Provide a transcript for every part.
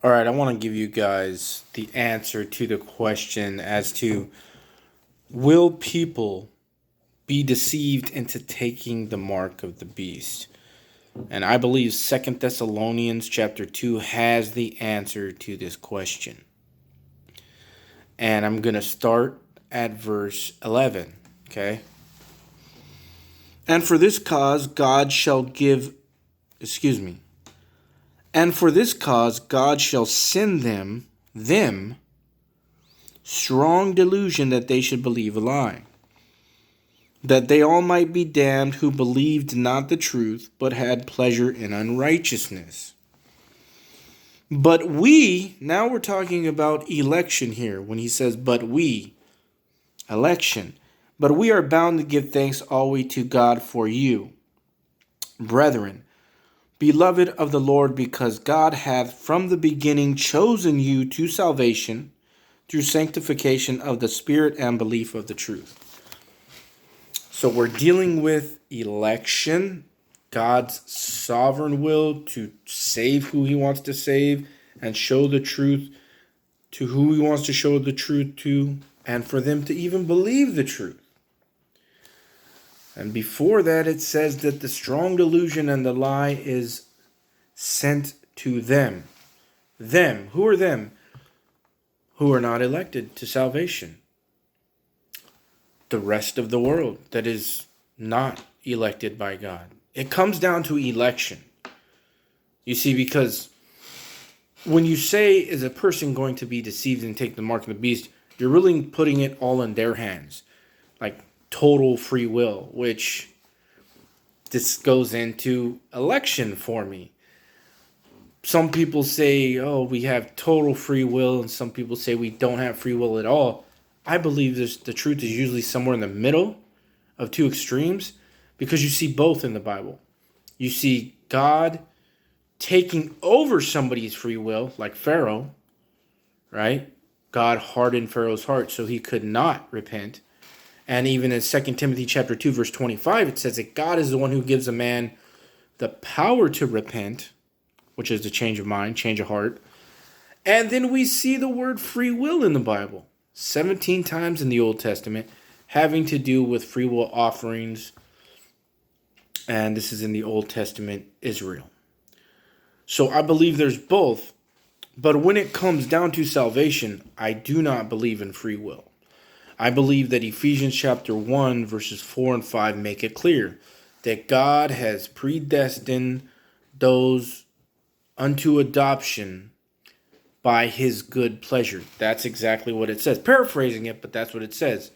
All right, I want to give you guys the answer to the question as to will people be deceived into taking the mark of the beast? And I believe Second Thessalonians chapter 2 has the answer to this question. And I'm going to start at verse 11, okay? And for this cause God shall give, excuse me, and for this cause God shall send them, strong delusion that they should believe a lie, that they all might be damned who believed not the truth, but had pleasure in unrighteousness. But we, now we're talking about election here, when he says, but we, election. But we are bound to give thanks always to God for you, brethren, beloved of the Lord, because God hath from the beginning chosen you to salvation through sanctification of the Spirit and belief of the truth. So we're dealing with election, God's sovereign will to save who he wants to save and show the truth to who he wants to show the truth to, and for them to even believe the truth. And before that, it says that the strong delusion and the lie is sent to them. Them. Who are them? Who are not elected to salvation. The rest of the world that is not elected by God. It comes down to election. You see, because when you say, is a person going to be deceived and take the mark of the beast, you're really putting it all in their hands. Like total free will, which this goes into election for me. Some people say, oh, we have total free will, and some people say we don't have free will at all. I believe the truth is usually somewhere in the middle of two extremes, because you see both in the Bible. You see God taking over somebody's free will, like Pharaoh, right? God hardened Pharaoh's heart so he could not repent. And even in 2 Timothy chapter 2, verse 25, it says that God is the one who gives a man the power to repent, which is the change of mind, change of heart. And then we see the word free will in the Bible 17 times in the Old Testament, having to do with free will offerings. And this is in the Old Testament Israel. So I believe there's both. But when it comes down to salvation, I do not believe in free will. I believe that Ephesians chapter 1, verses 4 and 5 make it clear that God has predestined those unto adoption by his good pleasure. That's exactly what it says. Paraphrasing it, but that's what it says.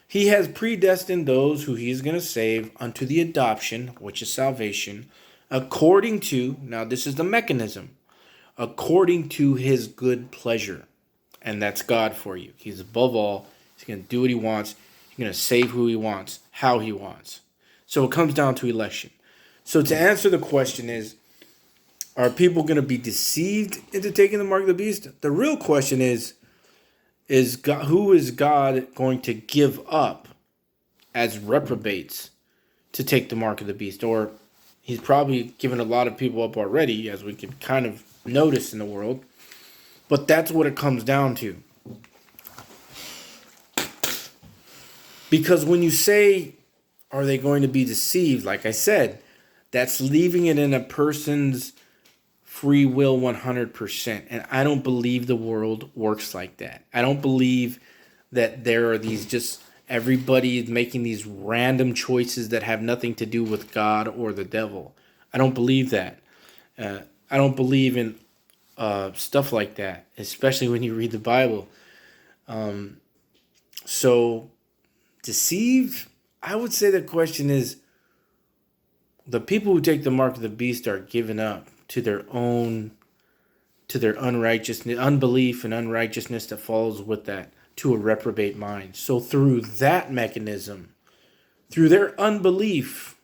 He has predestined those who he is going to save unto the adoption, which is salvation, according to, now this is the mechanism, according to his good pleasure. And that's God for you. He's above all. He's going to do what he wants. He's going to save who he wants, how he wants. So it comes down to election. So to answer the question are people going to be deceived into taking the mark of the beast? The real question is God, who is God going to give up as reprobates to take the mark of the beast? Or he's probably given a lot of people up already, as we can kind of notice in the world. But that's what it comes down to. Because when you say, are they going to be deceived? Like I said, that's leaving it in a person's free will 100%. And I don't believe the world works like that. I don't believe that there are these just everybody is making these random choices that have nothing to do with God or the devil. I don't believe that. I don't believe in stuff like that, especially when you read the Bible. So deceive, I would say the question is, the people who take the mark of the beast are given up to their unrighteousness, unbelief and unrighteousness that follows with that, to a reprobate mind. So through that mechanism, through their unbelief,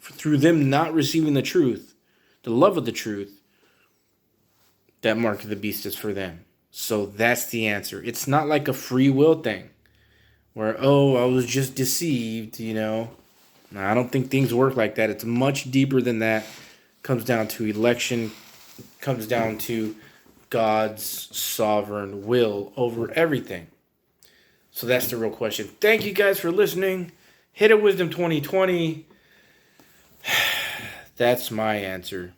through them not receiving the truth, the love of the truth, that mark of the beast is for them. So that's the answer. It's not like a free will thing where, oh, I was just deceived, No, I don't think things work like that. It's much deeper than that. Comes down to election, comes down to God's sovereign will over everything? So that's the real question. Thank you guys for listening. Hit a Wisdom 2020. That's my answer.